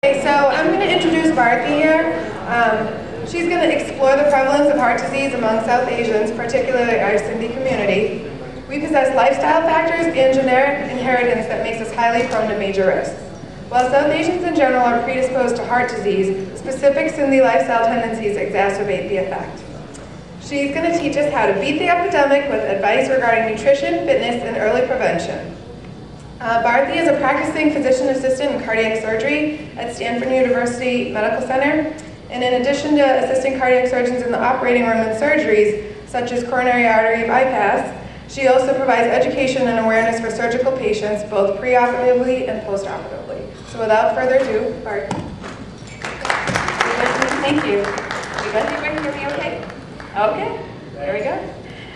So I'm going to introduce Bharti here. She's going to explore the prevalence of heart disease among South Asians, particularly our Sindhi community. We possess lifestyle factors and genetic inheritance that makes us highly prone to major risks. While South Asians in general are predisposed to heart disease, specific Sindhi lifestyle tendencies exacerbate the effect. She's going to teach us how to beat the epidemic with advice regarding nutrition, fitness, and early prevention. Bharti is a practicing physician assistant in cardiac surgery at Stanford University Medical Center. And in addition to assisting cardiac surgeons in the operating room and surgeries, such as coronary artery bypass, she also provides education and awareness for surgical patients, both preoperatively and postoperatively. So without further ado, Bharti. Thank you. You guys can hear me okay? Okay, there we go.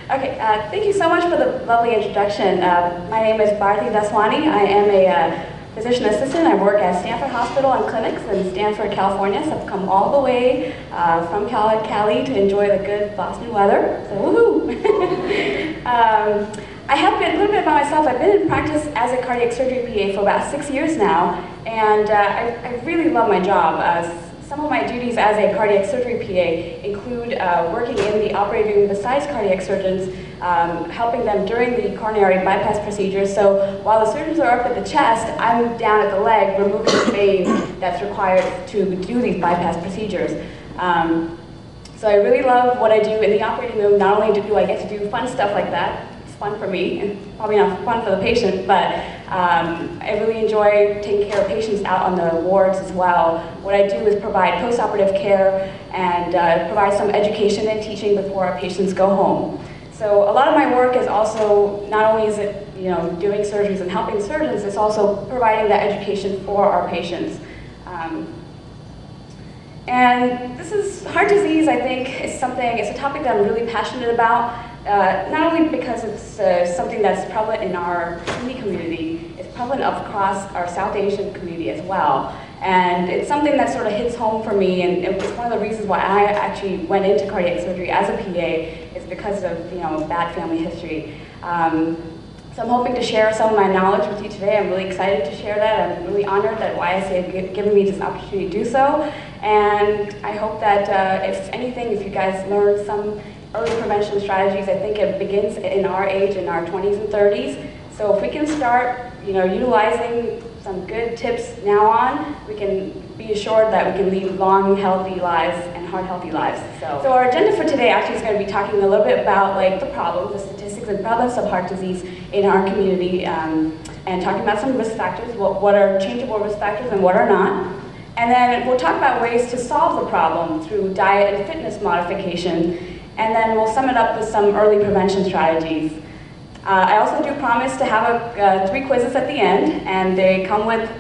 Okay, thank you so much for the lovely introduction. My name is Bharti Daswani. I am a physician assistant. I work at Stanford Hospital and Clinics in Stanford, California. So I've come all the way from Cali to enjoy the good Boston weather. So woohoo! I have been, a little bit about myself, I've been in practice as a cardiac surgery PA for about 6 years now, and I really love my job. Some of my duties as a cardiac surgery PA include working in the operating room besides cardiac surgeons, helping them during the coronary bypass procedures. So while the surgeons are up at the chest, I'm down at the leg removing the vein that's required to do these bypass procedures. So I really love what I do in the operating room. Not only do I get to do fun stuff like that, it's fun for me, and probably not fun for the patient, but I really enjoy taking care of patients out on the wards as well. What I do is provide post-operative care and provide some education and teaching before our patients go home. So a lot of my work is also, not only is it doing surgeries and helping surgeons, it's also providing that education for our patients. And this is, heart disease, I think, it's a topic that I'm really passionate about, not only because it's something that's prevalent in our Sindhi community, it's prevalent across our South Asian community as well. And it's something that sort of hits home for me, and it's one of the reasons why I actually went into cardiac surgery as a PA, is because of bad family history. So I'm hoping to share some of my knowledge with you today. I'm really excited to share that. I'm really honored that YSA have given me this opportunity to do so. And I hope that if anything, if you guys learn some early prevention strategies, I think it begins in our age, in our 20s and 30s. So if we can start utilizing some good tips now on, we can be assured that we can lead long, healthy lives and heart-healthy lives. So our agenda for today actually is going to be talking a little bit about the problem, the statistics and prevalence of heart disease in our community, and talking about some risk factors, what are changeable risk factors and what are not. And then we'll talk about ways to solve the problem through diet and fitness modification, and then we'll sum it up with some early prevention strategies. I also do promise to have 3 quizzes at the end, and they come with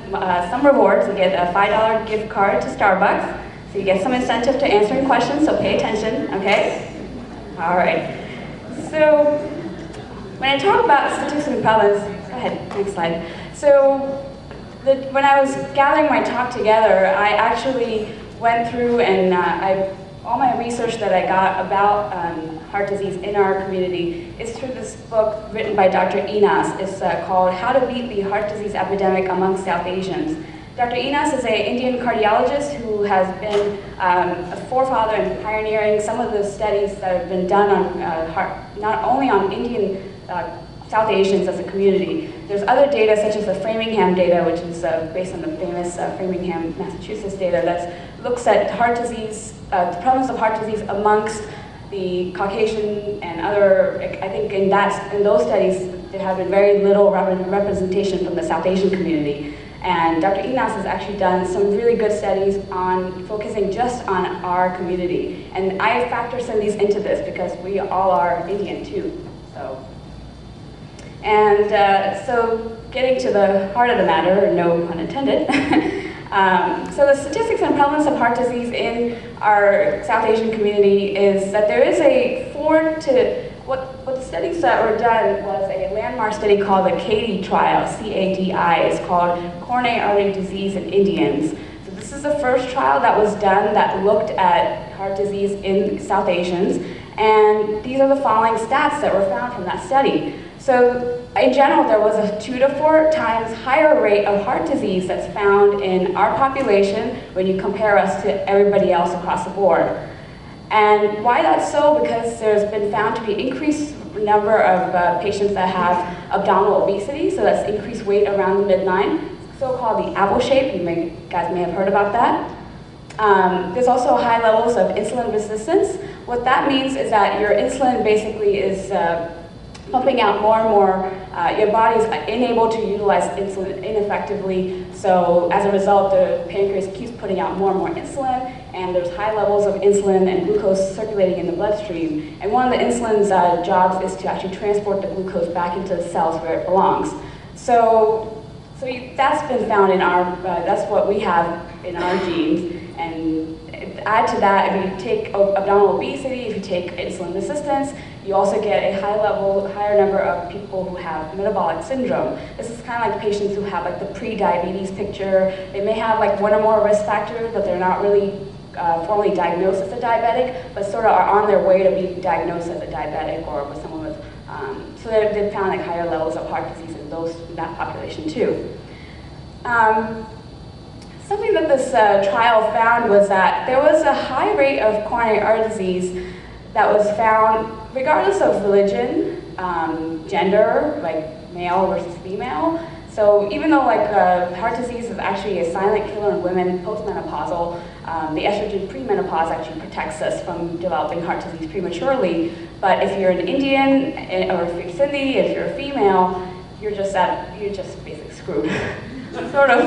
some rewards. You get a $5 gift card to Starbucks, so you get some incentive to answering questions, so pay attention, okay? All right. So when I talk about statistics and prevalence, go ahead, next slide. So when I was gathering my talk together, I actually went through and all my research that I got about heart disease in our community is through this book written by Dr. Enas. It's called How to Beat the Heart Disease Epidemic Among South Asians. Dr. Enas is an Indian cardiologist who has been a forefather in pioneering some of the studies that have been done on heart, not only on Indian South Asians as a community. There's other data such as the Framingham data, which is based on the famous Framingham, Massachusetts data that looks at heart disease, the prevalence of heart disease amongst the Caucasian and other, I think in those studies, there have been very little representation from the South Asian community. And Dr. Enas has actually done some really good studies on focusing just on our community. And I factor some of these into this because we all are Indian too. So getting to the heart of the matter, no pun intended. So the statistics and prevalence of heart disease in our South Asian community is that there is what the studies that were done was a landmark study called the CADI trial, C-A-D-I. It's called Coronary Artery Disease in Indians. So this is the first trial that was done that looked at heart disease in South Asians. And these are the following stats that were found from that study. So in general, there was a 2 to 4 times higher rate of heart disease that's found in our population when you compare us to everybody else across the board. And why that's so? Because there's been found to be increased number of patients that have abdominal obesity, so that's increased weight around the midline, so-called the apple shape. You guys may have heard about that. There's also high levels of insulin resistance. What that means is that your insulin basically is pumping out more and more. Your body's unable to utilize insulin ineffectively, so as a result, the pancreas keeps putting out more and more insulin, and there's high levels of insulin and glucose circulating in the bloodstream. And one of the insulin's jobs is to actually transport the glucose back into the cells where it belongs. So that's been found in our, that's what we have in our genes. And add to that, if you take abdominal obesity, if you take insulin resistance, you also get a higher number of people who have metabolic syndrome. This is kind of like patients who have like the pre-diabetes picture. They may have like one or more risk factors, but they're not really formally diagnosed as a diabetic, but sort of are on their way to being diagnosed as a diabetic or with someone with, so they've found like higher levels of heart disease in that population too. Something that this trial found was that there was a high rate of coronary artery disease that was found regardless of religion, gender, like male versus female. So even though like heart disease is actually a silent killer in women postmenopausal, the estrogen premenopause actually protects us from developing heart disease prematurely. But if you're an Indian, or if you're Sindhi, if you're a female, you're just basically screwed. Sort of.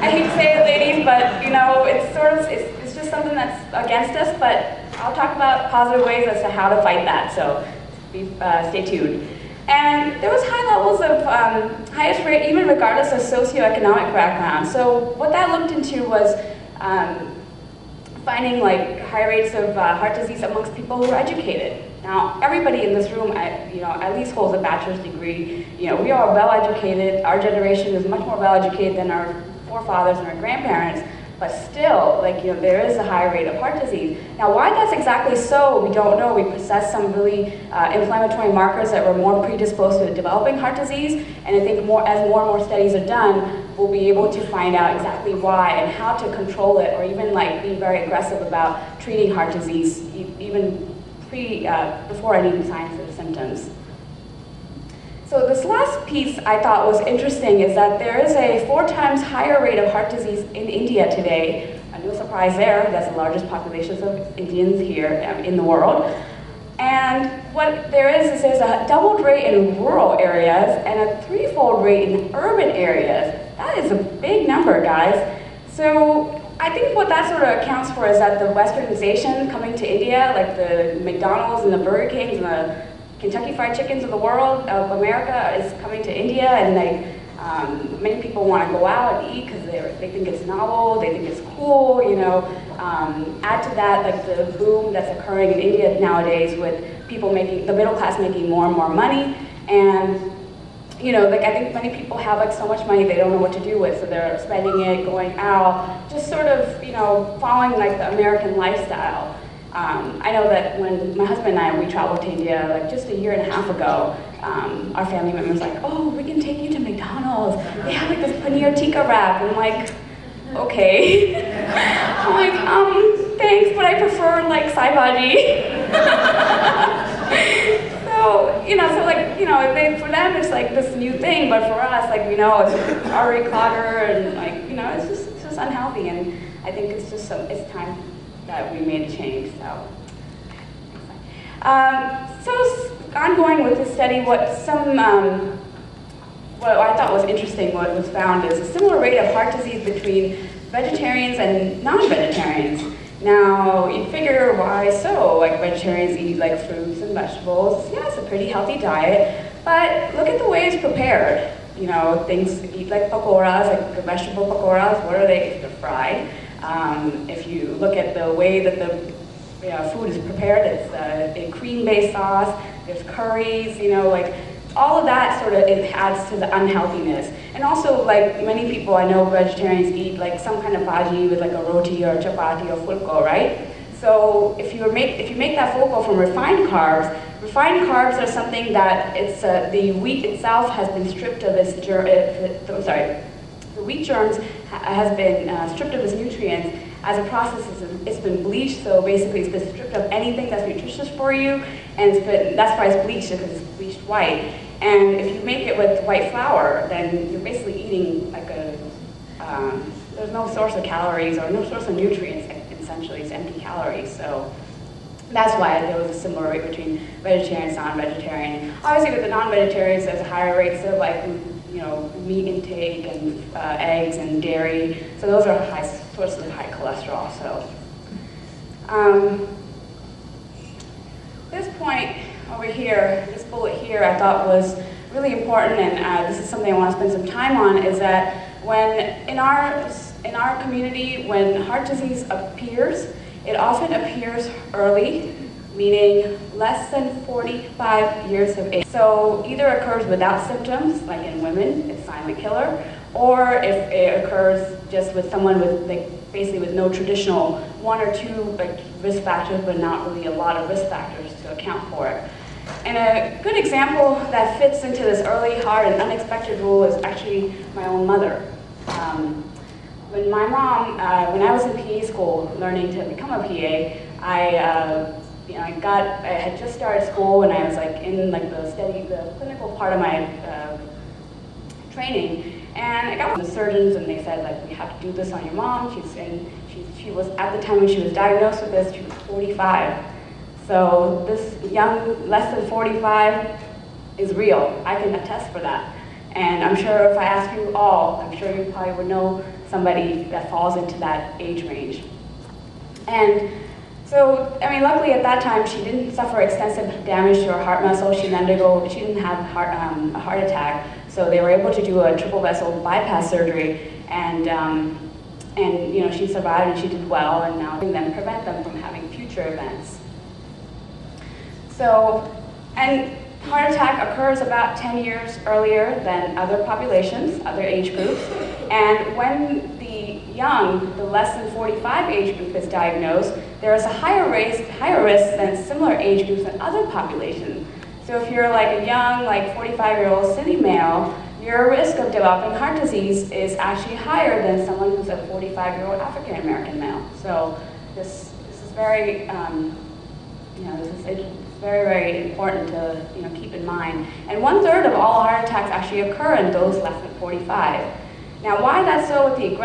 I hate to say it, ladies, but you know, it's just something that's against us. But I'll talk about positive ways as to how to fight that. So stay tuned. And there was high levels of highest rate, even regardless of socioeconomic background. So what that looked into was finding like high rates of heart disease amongst people who are educated. Now, everybody in this room, at least holds a bachelor's degree. You know, we are well educated. Our generation is much more well educated than our forefathers and our grandparents. But still, like, you know, there is a high rate of heart disease. Now, why that's exactly so, we don't know. We possess some really inflammatory markers that were more predisposed to developing heart disease. And I think as more and more studies are done, we'll be able to find out exactly why and how to control it, or even like be very aggressive about treating heart disease, even before any signs or symptoms. So this last piece I thought was interesting is that there is a 4 times higher rate of heart disease in India today. No surprise there, that's the largest populations of Indians here in the world. And what there is there's a doubled rate in rural areas and a 3-fold rate in urban areas. That is a big number, guys. So I think what that sort of accounts for is that the westernization coming to India, like the McDonald's and the Burger Kings and the Kentucky Fried Chickens of the world, of America, is coming to India, and many people want to go out and eat because they think it's novel, they think it's cool, you know. Add to that like the boom that's occurring in India nowadays with people the middle class making more and more money, and you know, like I think many people have like so much money they don't know what to do with, so they're spending it, going out, just sort of, you know, following like the American lifestyle. I know that when my husband and I, we traveled to India like just a year and a half ago, our family members like, oh, we can take you to McDonald's. They have like this paneer tikka wrap. And I'm like, okay. I'm like, thanks, but I prefer like sai bhaji. So, for them it's like this new thing, but for us, like, you know, it's artery clogger and like, you know, it's just unhealthy. And I think it's just it's time that we made a change. So ongoing with this study, what I thought was interesting, what was found is a similar rate of heart disease between vegetarians and non-vegetarians. Now, you figure why so? Like vegetarians eat like fruits and vegetables. Yeah, it's a pretty healthy diet, but look at the way it's prepared. You know, things eat like pakoras, like vegetable pakoras. What are they? They're fried. If you look at the way that the food is prepared, it's a cream-based sauce, there's curries, you know, like all of that sort of adds to the unhealthiness. And also, like many people I know, vegetarians eat like some kind of bhaji with like a roti or chapati or fulko, right? So if you make that fulko from refined carbs, Refined carbs are something that the wheat itself has been stripped of its the wheat germs has been stripped of its nutrients. As a process, it's been bleached, so basically it's been stripped of anything that's nutritious for you, and that's why it's bleached, because it's bleached white. And if you make it with white flour, then you're basically eating like there's no source of calories or no source of nutrients, essentially, it's empty calories. So that's why there was a similar rate between vegetarians and non-vegetarian. Obviously with the non-vegetarians, there's higher rates of like, meat intake and eggs and dairy. So those are high sources of high cholesterol. So this point over here, this bullet here, I thought was really important, and this is something I want to spend some time on, is that when in our community, when heart disease appears, it often appears early, meaning less than 45 years of age. So either occurs without symptoms, like in women, it's silent killer, or if it occurs just with someone with basically with no traditional one or two risk factors, but not really a lot of risk factors to account for it. And a good example that fits into this early, hard, and unexpected rule is actually my own mother. When my mom, when I was in PA school, learning to become a PA, I had just started school, and I was in the clinical part of my training, and I got with the surgeons, and they said we have to do this on your mom. She was at the time when she was diagnosed with this, she was 45. So this young, less than 45, is real. I can attest for that. And I'm sure if I ask you all, I'm sure you probably would know somebody that falls into that age range. And so, luckily at that time, she didn't suffer extensive damage to her heart muscle. She didn't have a heart attack. So they were able to do a triple vessel bypass surgery, and she survived and she did well, and now then prevent them from having future events. So, and heart attack occurs about 10 years earlier than other populations, other age groups. And when the less than 45 age group is diagnosed, there is a higher risk than similar age groups in other populations. So if you're a young, 45-year-old Sindhi male, your risk of developing heart disease is actually higher than someone who's a 45-year-old African-American male. So this is very, it's very, very important to keep in mind. And 1/3 of all heart attacks actually occur in those less than 45. Now, why that's so with the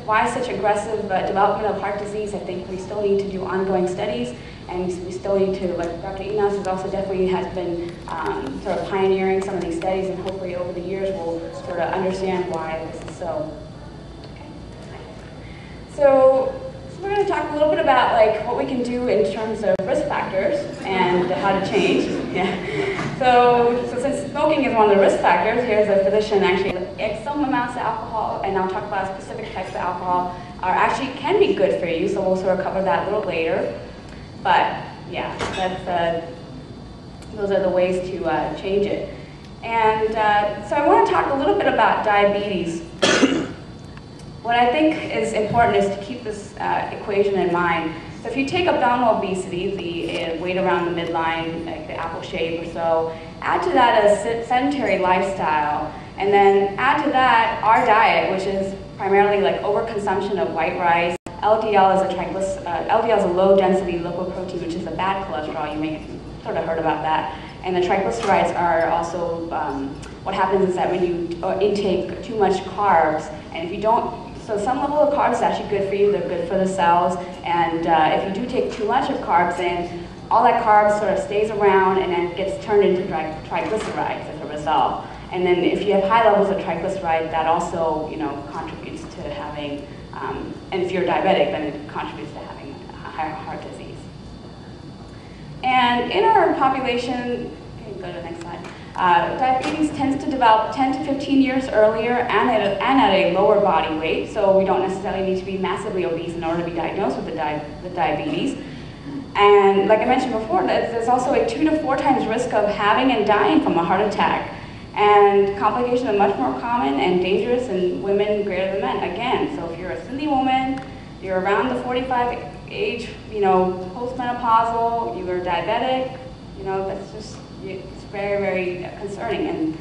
why such aggressive development of heart disease, I think we still need to do ongoing studies, and we still need to, Dr. Enos has also definitely has been sort of pioneering some of these studies, and hopefully over the years we'll sort of understand why this is so. Okay. So we're going to talk a little bit about what we can do in terms of risk factors and how to change. Yeah. So since smoking is one of the risk factors, here's a physician actually. Some amounts of alcohol, and I'll talk about specific types of alcohol, can be good for you. So we'll sort of cover that a little later. But yeah, those are the ways to change it. And so I want to talk a little bit about diabetes. What I think is important is to keep this equation in mind. So if you take abdominal obesity, the weight around the midline, the apple shape or so, add to that a sedentary lifestyle, and then add to that our diet, which is primarily overconsumption of white rice. LDL is a low-density lipoprotein, which is a bad cholesterol. You may have sort of heard about that. And the triglycerides are also, what happens is that when you intake too much carbs, and if you don't, so some level of carbs is actually good for you, they're good for the cells, and if you do take too much of carbs in, all that carbs sort of stays around and then gets turned into triglycerides as a result. And then if you have high levels of triglyceride, that also contributes to having, and if you're diabetic, then it contributes to having higher heart disease. And in our population, okay, go to the next slide. Diabetes tends to develop 10 to 15 years earlier and at a lower body weight, so we don't necessarily need to be massively obese in order to be diagnosed with diabetes. And like I mentioned before, there's also a 2 to 4 times risk of having and dying from a heart attack. And complications are much more common and dangerous in women greater than men. Again, so if you're a Sindhi woman, you're around the 45 age, postmenopausal, you are diabetic, You know, that's just, it's very, very concerning, and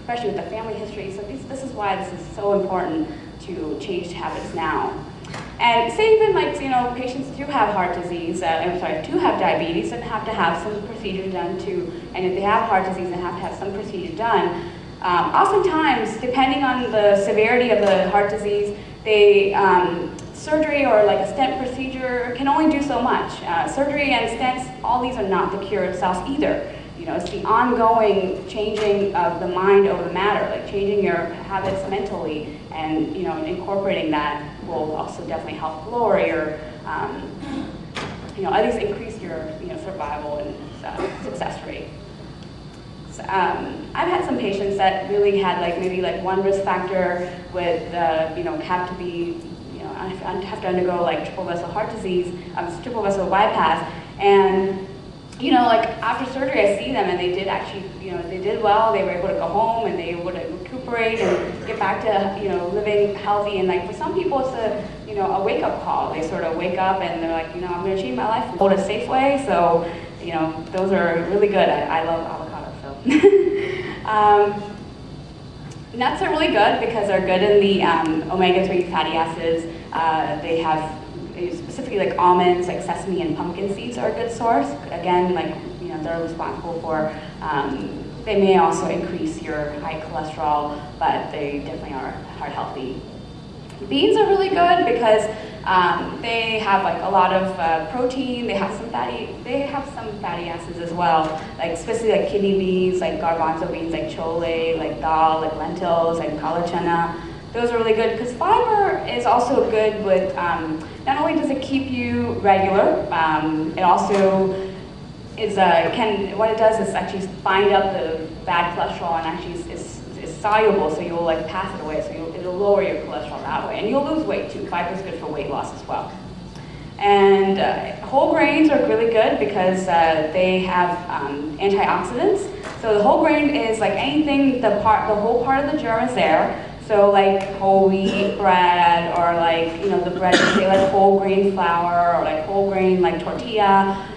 especially with the family history. So this is why this is so important to change habits now. And say even like, you know, patients do have heart disease, do have diabetes and have to have some procedure done too. And if they have heart disease and have to have some procedure done, oftentimes, depending on the severity of the heart disease, they, surgery or like a stent procedure can only do so much. Surgery and stents, all these are not the cure itself either. You know, it's the ongoing changing of the mind over the matter, like changing your habits mentally, and you know, incorporating that will also definitely help lower your, you know, at least increase your, you know, survival and success rate. So, I've had some patients that really had like maybe like one risk factor with, you know, have to be, you know, have to undergo like triple vessel heart disease, triple vessel bypass, and you know, like after surgery, I see them and they did actually, you know, they did well. They were able to go home and they would recuperate and get back to, you know, living healthy. And like for some people, it's a, you know, a wake-up call. They sort of wake up and they're like, you know, I'm going to change my life and go to Safeway. So, you know, those are really good. I love avocados. So, nuts are really good because they're good in the omega-3 fatty acids. They have specifically like almonds, like sesame and pumpkin seeds are a good source. Again, like, you know, they're responsible for, they may also increase your high cholesterol, but they definitely are heart healthy. Beans are really good because they have like a lot of protein. They have some fatty acids as well, like especially like kidney beans, like garbanzo beans, like chole, like dal, like lentils, like kala chana. Those are really good because fiber is also good with, not only does it keep you regular, it also is, what it does is actually bind up the bad cholesterol and actually is soluble, so you'll like pass it away, so it'll lower your cholesterol that way. And you'll lose weight too. Fiber is good for weight loss as well. And whole grains are really good because they have antioxidants. So the whole grain is like anything, the whole part of the germ is there. So like whole wheat bread, or like, you know, the bread, say like whole grain flour, or like whole grain like tortilla,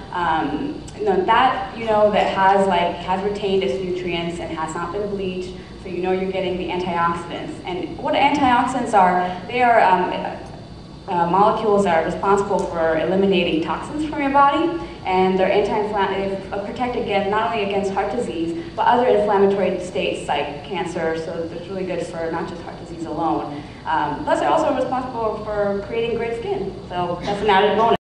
you know, that, you know, that has retained its nutrients and has not been bleached, so you know you're getting the antioxidants. And what antioxidants are, they are molecules that are responsible for eliminating toxins from your body, and they're anti-inflammatory, protect against, not only against heart disease, but other inflammatory states like cancer, so it's really good for not just heart disease alone. Plus they're also responsible for creating great skin, so that's an added bonus.